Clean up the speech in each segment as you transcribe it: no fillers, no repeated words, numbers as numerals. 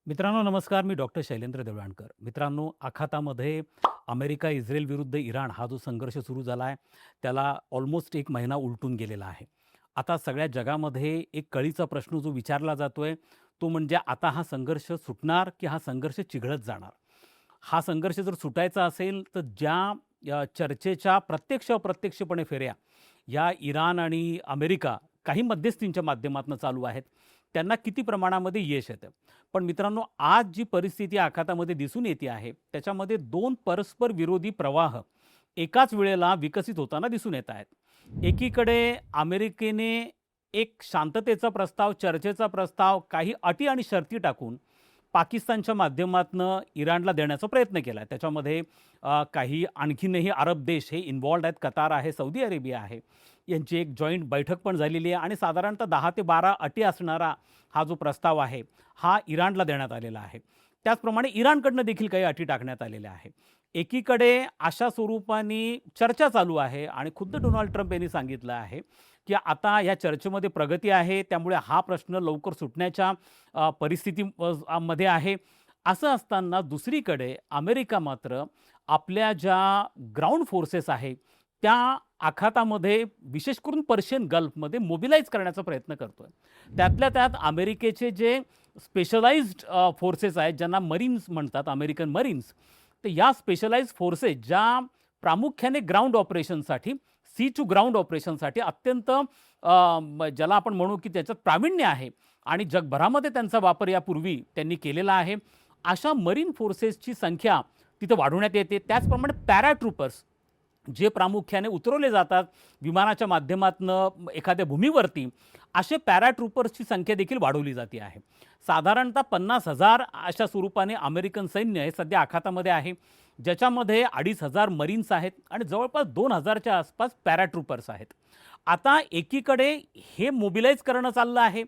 मित्रांनो नमस्कार. मी डॉक्टर शैलेंद्र देवळाणकर. मित्रांनो, आखातामध्ये अमेरिका इस्रायल विरुद्ध इराण हा जो संघर्ष सुरू झाला आहे, त्याला ऑलमोस्ट 1 महिना उलटून गेलेला आहे. आता सगळ्या जगामध्ये एक कळीचा प्रश्न जो विचारला जातोय, तो म्हणजे आता हा संघर्ष सुटणार की हा संघर्ष चिघळत जाणार? हा संघर्ष जर सुटायचा असेल, तर ज्या चर्चेच्या प्रत्यक्ष-अप्रत्यक्षपणे फेऱ्या या इराण आणि अमेरिका काही मध्यस्थींच्या माध्यमातून चालू आहेत, त्यांना किती प्रमाणामध्ये यश येतं? पण मित्रांनो, आज जी परिस्थिती आखातामध्ये दिसून येते आहे, त्याच्यामध्ये 2 परस्पर विरोधी प्रवाह एकाच वेळेला विकसित होताना दिसून येत आहेत. एकीकडे अमेरिकेने एक शांततेचा प्रस्ताव, चर्चेचा प्रस्ताव, काही अटी आणि शर्ती टाकून पाकिस्तानच्या माध्यमातनं इराणला देण्याचा प्रयत्न केला. त्याच्यामध्ये काही आणखीनही अरब देश हे इन्व्हॉल्व्ड आहेत. कतार आहे, सौदी अरेबिया आहे. यांची एक जॉईंट बैठक पण झालेली आहे आणि साधारणतः 10 ते 12 अटी असणारा हा जो प्रस्ताव आहे, हा इराणला देण्यात आलेला आहे. त्याचप्रमाणे इराणकडनं देखील काही अटी टाकण्यात आलेल्या आहे. एकीकडे अशा स्वरूपाने चर्चा चालू आहे आणि खुद्द डोनाल्ड ट्रम्प यांनी सांगितलं आहे, की आता या चर्चेमध्ये प्रगती आहे, त्यामुळे हा प्रश्न लवकर सुटण्याच्या परिस्थिती मध्ये आहे. असं असताना दुसरीकडे अमेरिका मात्र आपल्या ज्या ग्राउंड फोर्सेस आहे, त्या आखातामध्ये विशेष करून पर्शियन गल्फमध्ये मोबिलाइज करण्याचा प्रयत्न करतोय. त्यातल्या त्यात अमेरिकेचे जे स्पेशलाइज्ड फोर्सेस आहेत, ज्यांना मरीन्स म्हणतात, अमेरिकन मरीन्स. तर या स्पेशलाइज्ड फोर्सेस ज्या प्रामुख्याने ग्राउंड ऑपरेशनसाठी, सी टू ग्राउंड ऑपरेशनसाठी अत्यंत ज्याला आपण म्हणू की त्याच्यात प्रावीण्य आहे आणि जगभरामध्ये त्यांचा वापर यापूर्वी त्यांनी केलेला आहे. अशा मरीन फोर्सेसची संख्या तिथं वाढवण्यात येते. त्याचप्रमाणे पॅराट्रूपर्स जे प्रामुख्याने उतरवले जातात विमानाच्या माध्यमातनं एखाद्या भूमीवरती, असे पॅराट्रूपर्सची संख्या देखील वाढवली जाते आहे. साधारणतः 50,000 अशा स्वरूपाने अमेरिकन सैन्य हे सध्या आखातामध्ये आहे, ज्याच्यामध्ये 2,500 मरीन्स आहेत आणि जवळपास 2,000च्या आसपास पॅराट्रूपर्स आहेत. आता एकीकडे हे मोबिलाइज करणं चाललं आहे.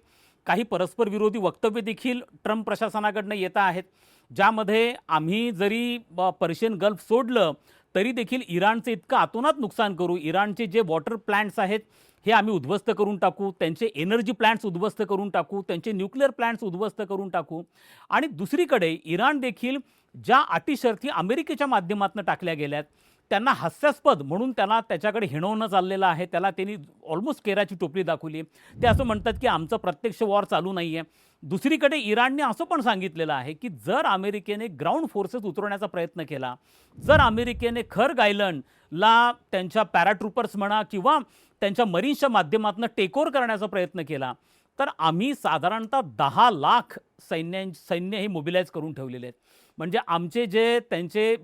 काही परस्पर विरोधी वक्तव्य देखील ट्रम्प प्रशासनाकडनं येत आहेत, ज्यामध्ये आम्ही जरी पर्शियन गल्फ सोडलं तरी देखील इराणचं इतकं अतोनात नुकसान करू, इराणचे जे वॉटर प्लांट्स आहेत हे आम्ही उद्ध्वस्त करून टाकू, त्यांचे एनर्जी प्लांट्स उद्ध्वस्त करून टाकू, त्यांचे न्यूक्लिअर प्लांट्स उद्ध्वस्त करून टाकू. आणि दुसरीकडे इराण देखील ज्या अटी शर्ती अमेरिकेच्या माध्यमातून टाकल्या गेल्यात, त्यांना हास्यास्पद म्हणून त्यांना त्याच्याकडे हिणवणं चाललेलं आहे. त्याला त्यांनी ऑलमोस्ट केराची टोपली दाखवली. ते असं म्हणतात की आमचं प्रत्यक्ष वॉर चालू नाही आहे. दुसरीकडे इराणने असं पण सांगितलेलं आहे की जर अमेरिकेने ग्राउंड फोर्सेस उतरवण्याचा प्रयत्न केला, जर अमेरिकेने खर्ग आयलंडला त्यांच्या पॅराट्रूपर्स म्हणा किंवा त्यांच्या मरीन्सच्या माध्यमातून टेक ओव्हर करण्याचा प्रयत्न केला, तर आम्ही साधारणतः 10 लाख सैन्य हे मोबिलाइज करून ठेवलेले आहेत. म्हणजे आमचे जे त्यांचे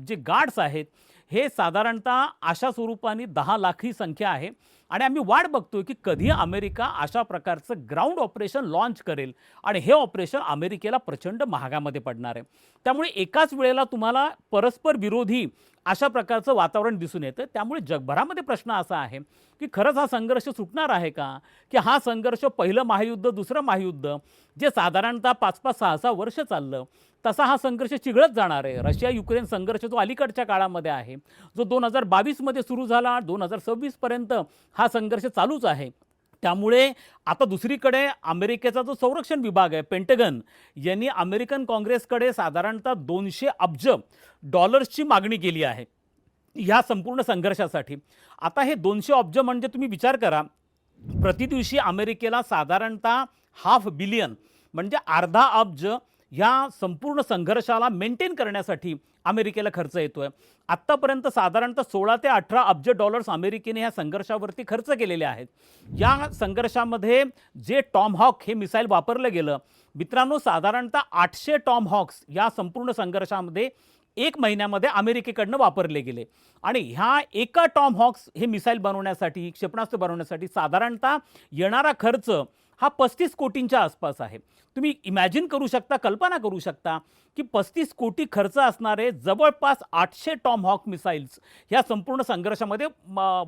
जे गार्ड्स आहेत, हे साधारणतः अशा स्वरूपाने 10 लाख ही संख्या आहे. आणि आम्ही वाट बघतोय की कधी अमेरिका अशा प्रकारचं ग्राउंड ऑपरेशन लॉन्च करेल आणि हे ऑपरेशन अमेरिकेला प्रचंड महागामध्ये पडणार आहे. त्यामुळे एकाच वेळेला तुम्हाला परस्पर विरोधी अशा प्रकारचं वातावरण दिसून येतं. त्यामुळे जगभरामध्ये प्रश्न असा आहे की खरंच हा संघर्ष सुटणार आहे का? की हा संघर्ष पहिलं महायुद्ध, दुसरं महायुद्ध जे साधारणतः 5-5, 6-6 वर्ष चाललं, तसा हा संघर्ष चिघळत जाणार आहे. रशिया युक्रेन संघर्ष जो अलीकडच्या काळामध्ये आहे, जो 2022 मध्ये सुरू झाला, 2026 पर्यंत हा संघर्ष चालूच आहे. त्यामुळे आता दुसरीकडे अमेरिकेचा जो संरक्षण विभाग आहे, पेंटगन, यांनी अमेरिकन काँग्रेसकडे साधारणतः $200 अब्ज ची मागणी केली आहे या संपूर्ण संघर्षासाठी. आता हे 200 अब्ज म्हणजे तुम्ही विचार करा, प्रतिदिवशी अमेरिकेला साधारणतः ½ बिलियन म्हणजे अर्धा अब्ज ह्या संपूर्ण संघर्षाला मेंटेन करण्यासाठी अमेरिकेला खर्च येतोय. आत्तापर्यंत साधारणतः 16 ते 18 अब्ज डॉलर्स अमेरिकेने ह्या संघर्षावरती खर्च केलेले आहेत. या संघर्षामध्ये जे टॉमहॉक हे मिसाईल वापरलं गेलं, मित्रांनो, साधारणतः 800 टॉमहॉक्स या संपूर्ण संघर्षामध्ये 1 महिन्यामध्ये अमेरिकेकडनं वापरले गेले. आणि ह्या एका टॉमहॉक्स हे मिसाईल बनवण्यासाठी, क्षेपणास्त्र बनवण्यासाठी साधारणतः येणारा खर्च हा 35 कोटींच्या आसपास आहे. तुम्ही इमॅजिन करू शकता, कल्पना करू शकता की 35 कोटी खर्च असणारे जवळपास 800 टॉमहॉक मिसाईल्स ह्या संपूर्ण संघर्षामध्ये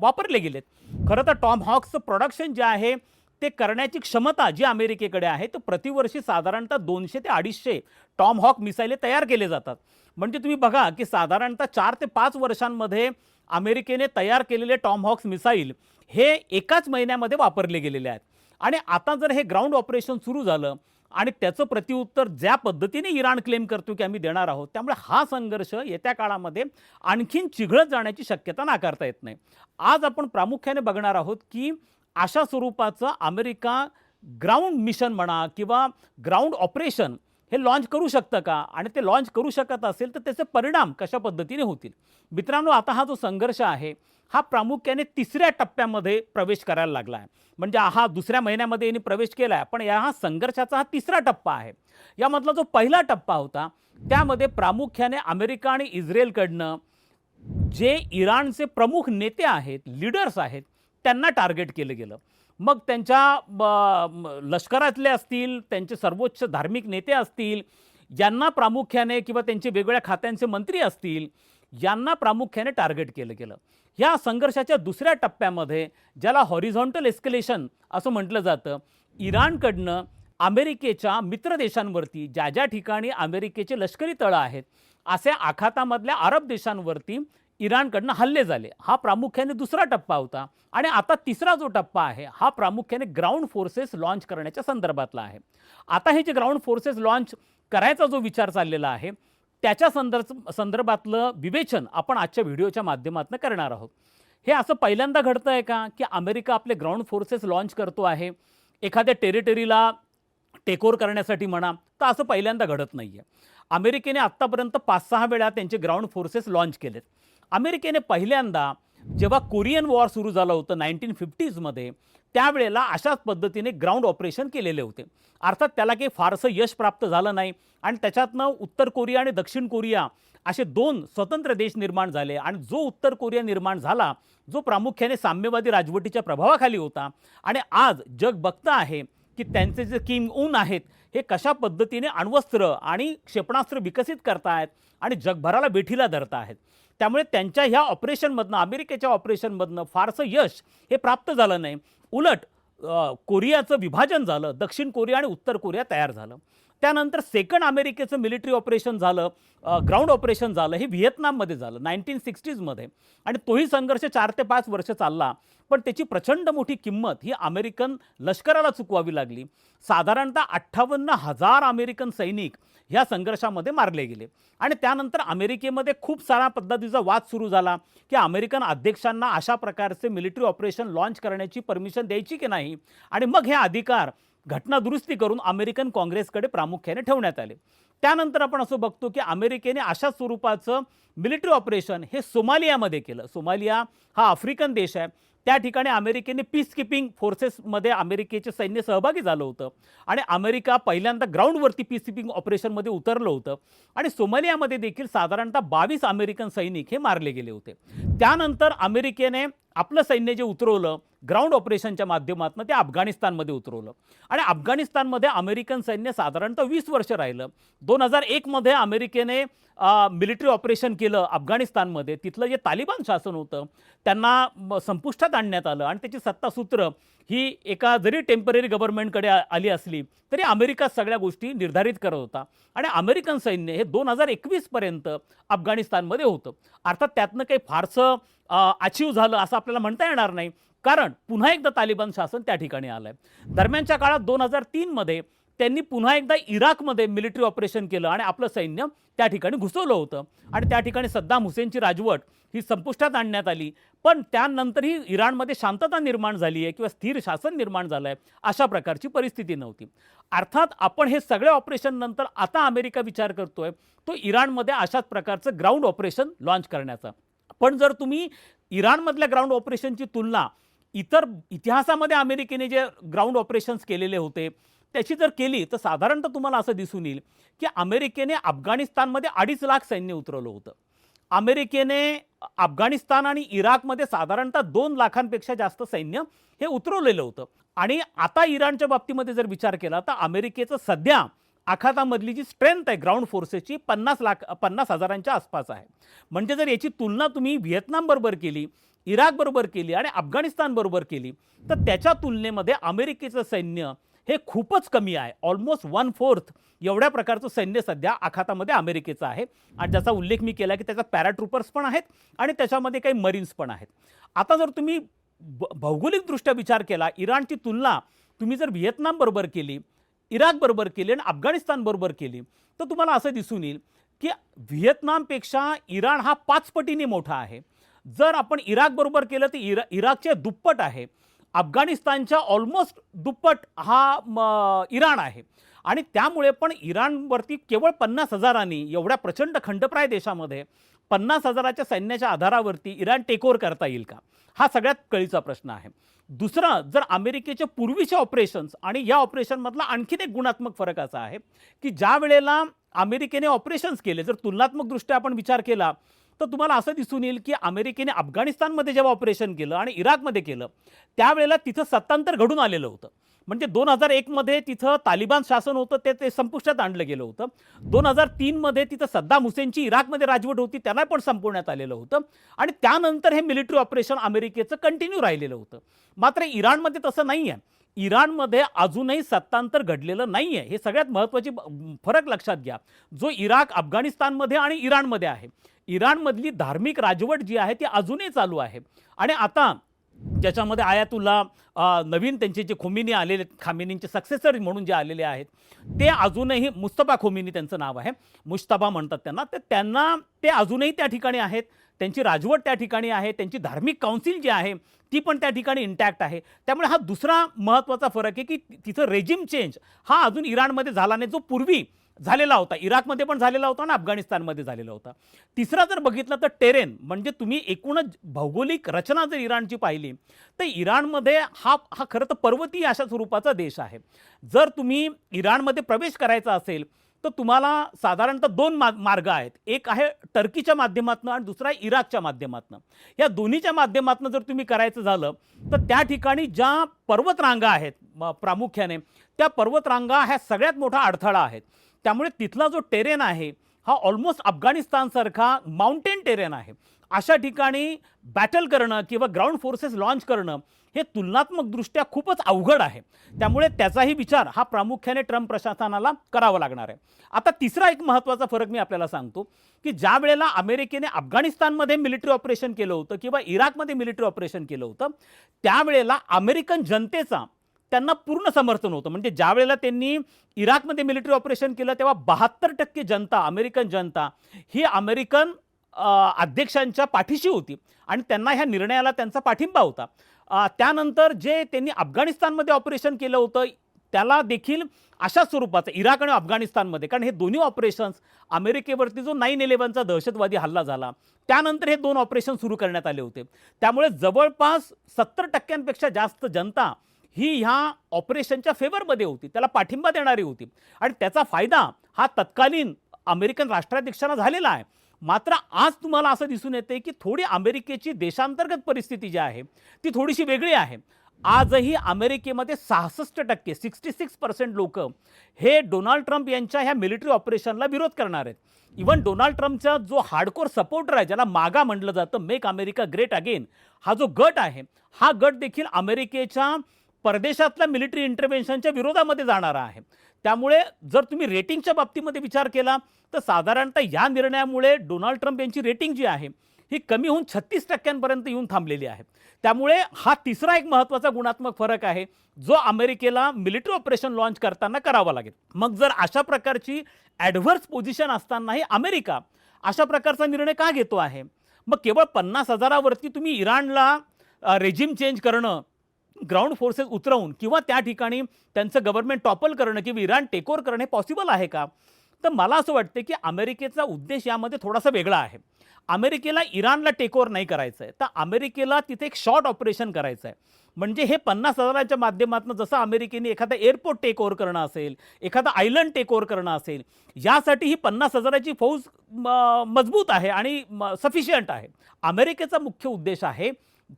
वापरले गेलेत. खरं तर टॉमहॉक्सचं प्रोडक्शन जे आहे ते करण्याची क्षमता जी अमेरिकेकडे आहे, तर प्रतिवर्षी साधारणतः 200 ते 250 टॉमहॉक मिसाईले तयार केले जातात. म्हणजे तुम्ही बघा की साधारणतः 4 ते 5 वर्षांमध्ये अमेरिकेने तयार केलेले टॉमहॉक्स मिसाईल हे एकाच महिन्यामध्ये वापरले गेलेले आहेत. आणि आता जर हे ग्राउंड ऑपरेशन सुरू झालं आणि त्याचं प्रत्युत्तर ज्या पद्धतीने इराण क्लेम करतो की आम्ही देणार आहोत, त्यामुळे हा संघर्ष येत्या काळामध्ये आणखीन चिघळत जाण्याची शक्यता नाकारता येत नाही. आज आपण प्रामुख्याने बघणार आहोत की अशा स्वरूपाचं अमेरिका ग्राउंड मिशन म्हणा किंवा ग्राउंड ऑपरेशन हे लॉन्च करू शकतं का, आणि ते लॉन्च करू शकत असेल तर त्याचे परिणाम कशा पद्धतीने होतील. मित्रांनो, आता हा जो संघर्ष आहे हा प्रामुख्याने तिसऱ्या टप्प्यामध्ये प्रवेश करायला लागला आहे. म्हणजे हा दुसऱ्या महिन्यामध्ये यांनी प्रवेश केला आहे, पण हा संघर्षाचा हा तिसरा टप्पा आहे. यामधला जो पहिला टप्पा होता त्यामध्ये प्रामुख्याने अमेरिका आणि इस्रायलकडनं जे इराणचे प्रमुख नेते आहेत, लीडर्स आहेत, त्यांना टार्गेट केलं गेलं. मग त्यांच्या लष्करातले असतील, त्यांचे सर्वोच्च धार्मिक नेते असतील, यांना प्रामुख्याने किंवा त्यांचे वेगवेगळ्या खात्यांचे मंत्री असतील, यांना प्रामुख्याने टार्गेट केलं गेलं. ह्या संघर्षाच्या दुसऱ्या टप्प्यामध्ये, ज्याला हॉरिझॉन्टल एस्केलेशन असं म्हटलं जातं, इराणकडनं अमेरिकेच्या मित्र देशांवरती, ज्या ज्या ठिकाणी अमेरिकेचे लष्करी तळं आहेत, अशा आखातामधल्या अरब देशांवरती इराणकडनं हल्ले झाले. हा प्रामुख्याने दुसरा टप्पा होता. आणि आता तिसरा जो टप्पा आहे हा प्रामुख्याने ग्राउंड फोर्सेस लॉन्च करण्याच्या संदर्भातला आहे. आता हे जे ग्राउंड फोर्सेस लॉन्च करायचा जो विचार चाललेला आहे त्याच्या संदर्भातलं विवेचन आपण आजच्या व्हिडिओच्या माध्यमातून करणार आहोत. हे असं पहिल्यांदा घडतं आहे का की अमेरिका आपले ग्राउंड फोर्सेस लॉन्च करतो आहे एखाद्या टेरिटरीला टेकओव्हर करण्यासाठी म्हणा, तर असं पहिल्यांदा घडत नाही आहे. अमेरिकेने आत्तापर्यंत 5-6 वेळा त्यांचे ग्राउंड फोर्सेस लॉन्च केलेत. अमेरिकेने पहिल्यांदा जेव्हा कोरियन वॉर सुरू झालं होतं 1950मध्ये, त्यावेळेला अशाच पद्धतीने ग्राउंड ऑपरेशन केलेले होते. अर्थात त्याला काही फारसं यश प्राप्त झालं नाही आणि त्याच्यातनं उत्तर कोरिया आणि दक्षिण कोरिया असे 2 स्वतंत्र देश निर्माण झाले. आणि जो उत्तर कोरिया निर्माण झाला, जो प्रामुख्याने साम्यवादी राजवटीच्या प्रभावाखाली होता, आणि आज जग बघतं आहे की त्यांचे जे किम उन आहेत हे कशा पद्धतीने अण्वस्त्र आणि क्षेपणास्त्र विकसित करतायत आणि जगभराला बेठीला धरत आहेत. त्यामुळे त्यांच्या ह्या ऑपरेशनमधनं, अमेरिकेच्या ऑपरेशनमधनं फारसं यश हे प्राप्त झालं नाही. उलट कोरियाचं विभाजन झालं, दक्षिण कोरिया आणि उत्तर कोरिया तयार झालं. त्यानंतर सेकंड अमेरिकेचं मिलिटरी ऑपरेशन झालं, ग्राउंड ऑपरेशन झालं, हे व्हिएतनाममध्ये झालं 1960मध्ये. आणि तोही संघर्ष 4 ते 5 वर्ष चालला, पण त्याची प्रचंड मोठी किंमत ही अमेरिकन लष्कराला चुकवावी लागली. साधारणतः 58,000 अमेरिकन सैनिक ह्या संघर्षामध्ये मारले गेले. आणि त्यानंतर अमेरिकेमध्ये खूप सारा पद्धतीचा वाद सुरू झाला की अमेरिकन अध्यक्षांना अशा प्रकारचे मिलिटरी ऑपरेशन लॉन्च करण्याची परमिशन द्यायची की नाही. आणि मग हे अधिकार घटना दुरुस्ती करून अमेरिकन काँग्रेसकडे प्रामुख्याने ठेवण्यात आले. त्यानंतर आपण असं बघतो की अमेरिकेने अशा स्वरूपाचं मिलिटरी ऑपरेशन हे सोमालियामध्ये केलं. सोमालिया हा आफ्रिकन देश आहे. त्या ठिकाणी अमेरिकेने पीस कीपिंग फोर्सेसमध्ये अमेरिकेचे सैन्य सहभागी झालं होतं आणि अमेरिका पहिल्यांदा ग्राउंडवरती पीस कीपिंग ऑपरेशनमध्ये उतरलं होतं. आणि सोमालियामध्ये देखील साधारणतः 22 अमेरिकन सैनिक हे मारले गेले होते. त्यानंतर अमेरिकेने आपलं सैन्य जे उतरवलं ग्राउंड ऑपरेशनच्या माध्यमातून, ते अफगाणिस्तानमध्ये उतरवलं. आणि अफगाणिस्तानमध्ये अमेरिकन सैन्य साधारणतः 20 वर्ष राहिलं. 2001मध्ये अमेरिकेने मिलिटरी ऑपरेशन केलं अफगाणिस्तानमध्ये. तिथलं जे तालिबान शासन होतं त्यांना संपुष्टात आणण्यात आलं आणि त्याची सत्तासूत्र ही एका जरी टेम्पररी गव्हर्नमेंटकडे आली असली तरी अमेरिका सगळ्या गोष्टी निर्धारित करत होता. आणि अमेरिकन सैन्य हे 2021पर्यंत अफगाणिस्तानमध्ये होतं. अर्थात त्यातनं काही फारसं अचीव झालं असं आपल्याला म्हणता येणार नाही, कारण पुन्हा एकदा तालिबान शासन त्या ठिकाणी आलं आहे. दरम्यानच्या काळात 2003मध्ये त्यांनी पुन्हा एकदा इराकमध्ये मिलिटरी ऑपरेशन केलं आणि आपलं सैन्य त्या ठिकाणी घुसवलं होतं. आणि त्या ठिकाणी सद्दाम हुसेनची राजवट ही संपुष्टात आणण्यात आली. पण त्यानंतरही इराणमध्ये शांतता निर्माण झाली आहे किंवा स्थिर शासन निर्माण झालं आहे अशा प्रकारची परिस्थिती नव्हती. अर्थात आपण हे सगळे ऑपरेशन नंतर आता अमेरिका विचार करतोय तो इराणमध्ये अशाच प्रकारचं ग्राउंड ऑपरेशन लॉन्च करण्याचा. पण जर तुम्ही इराणमधल्या ग्राउंड ऑपरेशनची तुलना इतर इतिहासामध्ये अमेरिकेने जे ग्राउंड ऑपरेशन्स केलेले होते त्याची जर केली तर साधारणतः तुम्हाला असं दिसून येईल की अमेरिकेने अफगाणिस्तानमध्ये 2.5 लाख सैन्य उतरवलं होतं. अमेरिकेने अफगाणिस्तान आणि इराकमध्ये साधारणतः 2 लाखांपेक्षा जास्त सैन्य हे उतरवलेलं होतं. आणि आता इराणच्या बाबतीमध्ये जर विचार केला तर अमेरिकेचं सध्या आखातामधली जी स्ट्रेंथ आहे ग्राउंड फोर्सेसची 50,000च्या आसपास आहे. म्हणजे जर याची तुलना तुम्ही व्हिएतनामबरोबर केली, इराकबरोबर केली आणि अफगाणिस्तानबरोबर केली तर त्याच्या तुलनेमध्ये अमेरिकेचं सैन्य हे खूपच कमी आहे. ऑलमोस्ट 1/4 एवढ्या प्रकारचं सैन्य सध्या आखातामध्ये अमेरिकेचं आहे. आणि ज्याचा उल्लेख मी केला की त्याच्यात पॅराट्रुपर्स पण आहेत आणि त्याच्यामध्ये काही मरीन्स पण आहेत. आता जर तुम्ही भौगोलिकदृष्ट्या विचार केला, इराणची तुलना तुम्ही जर व्हिएतनामबरोबर केली, इराकबरोबर केली आणि अफगाणिस्तानबरोबर केली, तर तुम्हाला असं दिसून येईल की व्हिएतनामपेक्षा इराण हा 5 पटीने मोठा आहे. जर आपण इराकबरोबर केलं तर इराकचे दुप्पट आहे. अफगाणिस्तानच्या ऑलमोस्ट दुप्पट हा इराण आहे. आणि त्यामुळे पण इराणवरती केवळ 50,000 एवढ्या प्रचंड खंडप्राय देशामध्ये 50,000च्या सैन्याच्या आधारावरती इराण टेकओव्हर करता येईल का? हा सगळ्यात कळीचा प्रश्न आहे. दुसरा, जर अमेरिकेचे पूर्वीचे ऑपरेशन्स आणि या ऑपरेशनमधला आणखीन एक गुणात्मक फरक असा आहे की ज्या वेळेला अमेरिकेने ऑपरेशन्स केले, जर तुलनात्मकदृष्ट्या आपण विचार केला, तर तुम्हाला असं दिसून येईल की अमेरिकेने अफगाणिस्तानमध्ये जेव्हा ऑपरेशन केलं आणि इराकमध्ये केलं, त्यावेळेला तिथं सत्तांतर घडून आलेलं होतं. म्हणजे 2001 मध्ये तिथं तालिबान शासन होतं, ते संपुष्टात आणलं गेलं होतं. 2003 मध्ये तिथं सद्दाम हुसेनची इराकमध्ये राजवट होती, त्याला पण संपवण्यात आलेलं होतं. आणि त्यानंतर हे मिलिटरी ऑपरेशन अमेरिकेचं कंटिन्यू राहिलेलं होतं. मात्र इराणमध्ये तसं नाही आहे. इराणमध्ये अजूनही सत्तांतर घडलेलं नाही आहे. हे सगळ्यात महत्त्वाची फरक लक्षात घ्या, जो इराक, अफगाणिस्तानमध्ये आणि इराणमध्ये आहे. इराणमधली धार्मिक राजवट जी आहे ती अजूनही चालू आहे. आणि आता ज्याच्यामध्ये आयातुल्ला नवीन त्यांचे जे खोमेनी आलेले, खामेनींचे सक्सेसर म्हणून जे आलेले आहेत, ते अजूनही मुस्तफा खोमेनी त्यांचं नाव आहे, मुश्तबा म्हणतात त्यांना, तर त्यांना ते अजूनही त्या ठिकाणी आहेत. त्यांची राजवट त्या ठिकाणी आहे, त्यांची धार्मिक काउन्सिल जी आहे ती पण त्या ठिकाणी इंटॅक्ट आहे. त्यामुळे हा दुसरा महत्त्वाचा फरक आहे की तिथं रेजिम चेंज हा अजून इराणमध्ये झाला नाही, जो पूर्वी झालेला होता. इराकमध्ये पण झालेला होता आणि अफगाणिस्तानमध्ये झालेला होता. तिसरा जर बघितलं तर टेरेन, म्हणजे तुम्ही एकूणच भौगोलिक रचना जर इराणची पाहिली, तर इराणमध्ये हा खरं तर पर्वतीय अशा स्वरूपाचा देश आहे. जर तुम्ही इराणमध्ये प्रवेश करायचा असेल तर तुम्हाला साधारणतः 2 मार्ग आहेत. एक आहे टर्कीच्या माध्यमातून आणि दुसरा आहे इराकच्या माध्यमातून. या दोन्हीच्या माध्यमातून जर तुम्ही करायचं झालं तर त्या ठिकाणी ज्या पर्वतरांगा आहेत प्रामुख्याने, त्या पर्वतरांगा ह्या सगळ्यात मोठा अडथळा आहेत. त्यामुळे तिथला जो टेरेन आहे हा ऑलमोस्ट अफगाणिस्तानसारखा माउंटेन टेरेन आहे. अशा ठिकाणी बॅटल करणं किंवा ग्राउंड फोर्सेस लॉन्च करणं हे तुलनात्मकदृष्ट्या खूपच अवघड आहे. त्यामुळे त्याचाही विचार हा प्रामुख्याने ट्रम्प प्रशासनाला करावा लागणार आहे. आता तिसरा एक महत्त्वाचा फरक मी आपल्याला सांगतो की ज्या वेळेला अमेरिकेने अफगाणिस्तानमध्ये मिलिटरी ऑपरेशन केलं होतं किंवा इराकमध्ये मिलिटरी ऑपरेशन केलं होतं, त्यावेळेला अमेरिकन जनतेचा त्यांना पूर्ण समर्थन होतं. म्हणजे ज्या वेळेला त्यांनी इराकमध्ये मिलिटरी ऑपरेशन केलं तेव्हा 72% जनता, अमेरिकन जनता ही अमेरिकन अध्यक्षांच्या पाठीशी होती आणि त्यांना ह्या निर्णयाला त्यांचा पाठिंबा होता. त्यानंतर जे त्यांनी अफगाणिस्तानमध्ये ऑपरेशन केलं होतं त्याला देखील अशा स्वरूपाचं, इराक आणि अफगाणिस्तानमध्ये, कारण हे दोन्ही ऑपरेशन्स अमेरिकेवरती जो 9/11चा दहशतवादी हल्ला झाला त्यानंतर हे 2 ऑपरेशन सुरू करण्यात आले होते. त्यामुळे जवळपास 70% जास्त जनता ही ह्या ऑपरेशनच्या फेवरमध्ये होती, त्याला पाठिंबा देणारी होती आणि त्याचा फायदा हा तत्कालीन अमेरिकन राष्ट्राध्यक्षांना झालेला आहे. मात्र आज तुम्हाला असं दिसून येते की थोडी अमेरिकेची देशांतर्गत परिस्थिती जी आहे ती थोडीशी वेगळी आहे. आजही अमेरिकेमध्ये 66% लोक हे डोनाल्ड ट्रम्प यांच्या ह्या मिलिटरी ऑपरेशनला विरोध करणार आहेत. इव्हन डोनाल्ड ट्रम्पचा जो हार्डकोर सपोर्टर आहे, ज्याला मागा म्हटलं जातं, मेक अमेरिका ग्रेट अगेन, हा जो गट आहे, हा गट देखील अमेरिकेच्या परदेशातल्या मिलिटरी इंटरव्हेन्शनच्या विरोधामध्ये जाणारा आहे. त्यामुळे जर तुम्ही रेटिंगच्या बाबतीमध्ये विचार केला तर साधारणतः या निर्णयामुळे डोनाल्ड ट्रम्प यांची रेटिंग जी आहे ही कमी होऊन 36% येऊन थांबलेली आहे. त्यामुळे हा तिसरा एक महत्त्वाचा गुणात्मक फरक आहे जो अमेरिकेला मिलिटरी ऑपरेशन लॉन्च करताना करावा लागेल. मग जर अशा प्रकारची ॲडव्हर्स पोझिशन असतानाही अमेरिका अशा प्रकारचा निर्णय का घेतो आहे? मग केवळ 50,000वरती तुम्ही इराणला रेजिम चेंज करणं, ग्राउंड फोर्सेस उतरवून किंवा त्या ठिकाणी त्यांचं गव्हर्नमेंट टॉपल करणं किंवा इराण टेकओव्हर करणं हे पॉसिबल आहे का? तर मला असं वाटतं की अमेरिकेचा उद्देश यामध्ये थोडासा वेगळा आहे. अमेरिकेला इराणला टेकओव्हर नाही करायचं आहे, तर अमेरिकेला तिथे एक शॉर्ट ऑपरेशन करायचं आहे. म्हणजे हे 50,000च्या माध्यमातून जसं अमेरिकेने एखादा एअरपोर्ट टेकओव्हर करणं असेल, एखादा आयलंड टेकओव्हर करणं असेल, यासाठी ही 50,000ची फौज मजबूत आहे आणि सफिशियंट आहे. अमेरिकेचा मुख्य उद्देश आहे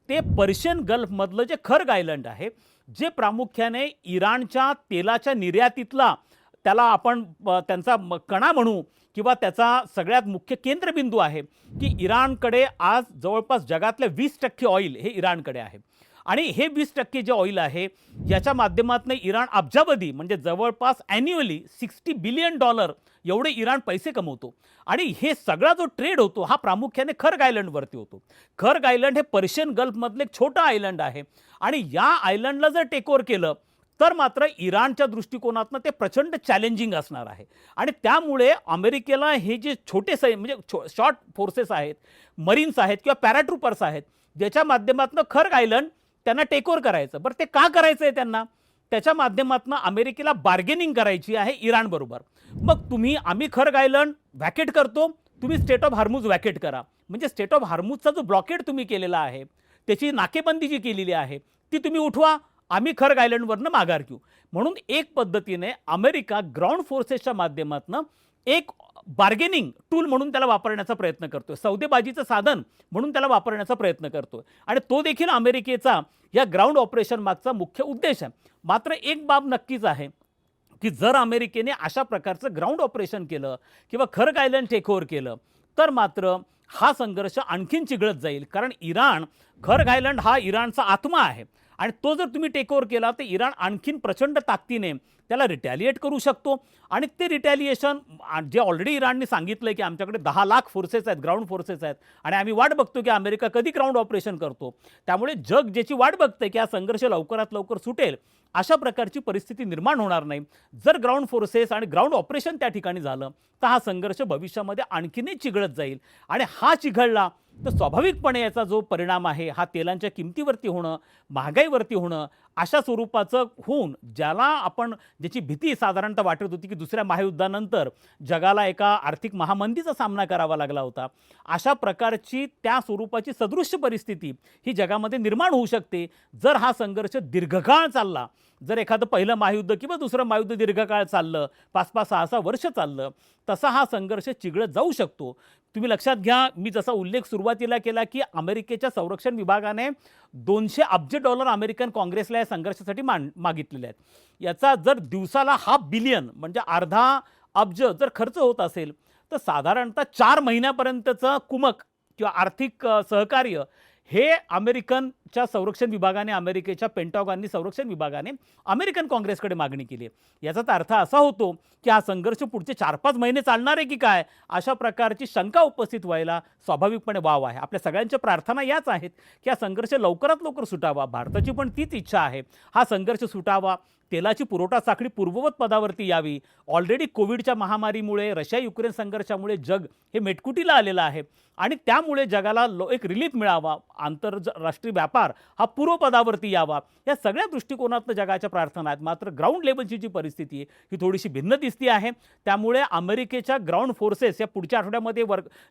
ते पर्शियन गल्फमधलं जे खर्ग आयलंड आहे, जे प्रामुख्याने इराणच्या तेलाच्या निर्यातीतला, त्याला आपण त्यांचा कणा म्हणू किंवा त्याचा सगळ्यात मुख्य केंद्रबिंदू आहे की इराणकडे आज जवळपास जगातले 20% ऑइल हे इराणकडे आहे. आणि हे 20% जे ऑइल आहे याच्या माध्यमातून इराण अब्जावधी, म्हणजे जवळपास ॲन्युअली $60 बिलियन एवढे इराण पैसे कमवतो. आणि हे सगळा जो ट्रेड होतो हा प्रामुख्याने खर्ग आयलंडवरती होतो. खर्ग आयलंड हे पर्शियन गल्फमधलं एक छोटं आयलंड आहे आणि या आयलंडला जर टेकओव्हर केलं तर मात्र इराणच्या दृष्टिकोनातनं ते प्रचंड चॅलेंजिंग असणार आहे. आणि त्यामुळे अमेरिकेला हे जे छोटे म्हणजे शॉर्ट फोर्सेस आहेत, मरीन्स आहेत किंवा पॅराट्रुपर्स आहेत, ज्याच्या माध्यमातून खर्ग आयलंड त्यांना टेक ओव्हर करायचं. बरं ते का करायचं आहे त्यांना? त्याच्या माध्यमातून अमेरिकेला बार्गेनिंग करायची आहे इराणबरोबर. मग आम्ही खर्ग आयलंड व्हॅकेट करतो, तुम्ही स्टेट ऑफ हार्मुज व्हॅकेट करा. म्हणजे स्टेट ऑफ हार्मुजचा जो ब्लॉकेड तुम्ही केलेला आहे, त्याची नाकेबंदी जी केलेली आहे ती तुम्ही उठवा, आम्ही खर्ग आयलंडवरनं माघार घेऊ. म्हणून एक पद्धतीने अमेरिका ग्राउंड फोर्सेसच्या माध्यमातून एक बार्गेनिंग टूल म्हणून त्याला वापरण्याचा प्रयत्न करतोय, सौदेबाजीचं साधन म्हणून त्याला वापरण्याचा प्रयत्न करतोय. आणि तो देखील अमेरिकेचा या ग्राउंड ऑपरेशन मागचा मुख्य उद्देश आहे. मात्र एक बाब नक्कीच आहे की जर अमेरिकेने अशा प्रकारचं ग्राउंड ऑपरेशन केलं किंवा खर्ग आयलंड टेक ओव्हर केलं तर मात्र हा संघर्ष आणखीन चिघळत जाईल. कारण खर्ग आयलंड हा इराणचा आत्मा आहे आणि तो जर तुम्ही टेक ओव्हर केला तर इराण आणखीन प्रचंड ताकदीने त्याला रिटॅलिएट करू शकतो. आणि ते रिटॅलिएशन जे ऑलरेडी इराणने सांगितलं की आमच्याकडे 10 लाख फोर्सेस आहेत, ग्राउंड फोर्सेस आहेत आणि आम्ही वाट बघतो की अमेरिका कधी ग्राउंड ऑपरेशन करतो. त्यामुळे जग ज्याची वाट बघतंय की हा संघर्ष लवकरात लवकर सुटेल, अशा प्रकारची परिस्थिती निर्माण होणार नाही. जर ग्राउंड फोर्सेस आणि ग्राउंड ऑपरेशन त्या ठिकाणी झालं तर हा संघर्ष भविष्यामध्ये आणखीनही चिघळत जाईल. आणि हा चिघळला तर स्वाभाविकपणे याचा जो परिणाम आहे हा तेलांच्या किमतीवरती होणं, महागाईवरती होणं, अशा स्वरूपाचं होऊन ज्याची भीती साधारणतः वाटत होती की दुसऱ्या महायुद्धानंतर जगाला एका आर्थिक महामंदीचा सामना करावा लागला होता, अशा प्रकारची त्या स्वरूपाची सदृश्य परिस्थिती ही जगामध्ये निर्माण होऊ शकते जर हा संघर्ष दीर्घकाळ चालला. जर एखादं पहिलं महायुद्ध किंवा दुसरं महायुद्ध दीर्घकाळ चाललं, 5-5, 6-6 वर्ष चाललं, तसा हा संघर्ष चिघळत जाऊ शकतो. तुम्ही लक्षात घ्या, मी जसा उल्लेख सुरुवातीला केला की अमेरिकेच्या संरक्षण विभागाने $200 अब्ज अमेरिकन काँग्रेसला या संघर्षासाठी मागितलेले आहेत. याचा जर दिवसाला $500 बिलियन म्हणजे अर्धा अब्ज जर खर्च होत असेल तर साधारणतः 4 महिन्यापर्यंतचं कुमक किंवा आर्थिक सहकार्य हे अमेरिकनच्या संरक्षण विभागाने, अमेरिकेच्या पेंटागॉननी संरक्षण विभागाने अमेरिकन काँग्रेसकडे मागणी केली आहे. याचाच अर्थ असा होतो की हा संघर्ष पुढचे 4-5 महिने चालणार आहे की काय, अशा प्रकारची शंका उपस्थित व्हायला स्वाभाविकपणे वाव आहे. आपल्या सगळ्यांच्या प्रार्थना याच आहेत की हा संघर्ष लवकरात लवकर सुटावा. भारताची पण तीच इच्छा आहे, हा संघर्ष सुटावा, तेलाची पुरवठा साखळी पूर्ववत पदावरती यावी. ऑलरेडी कोविडच्या महामारीमुळे, रशिया युक्रेन संघर्षामुळे जग हे मेटकुटीला आलेलं आहे आणि त्यामुळे जगाला एक रिलीफ मिळावा, आंतरराष्ट्रीय व्यापार हा पूर्वपदावरती यावा, या सगळ्या दृष्टिकोनातून जगाच्या प्रार्थना आहेत. मात्र ग्राउंड लेवलची जी परिस्थिती आहे ही थोडीशी भिन्न दिसती आहे. त्यामुळे अमेरिकेच्या ग्राउंड फोर्सेस या पुढच्या आठवड्यामध्ये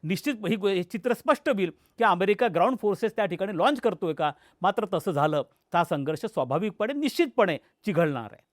निश्चित ही चित्र स्पष्ट होईल की अमेरिका ग्राउंड फोर्सेस त्या ठिकाणी लॉन्च करतोय का. मात्र तसं झालं तर हा संघर्ष स्वाभाविकपणे निश्चितपणे चिघळणार आहे.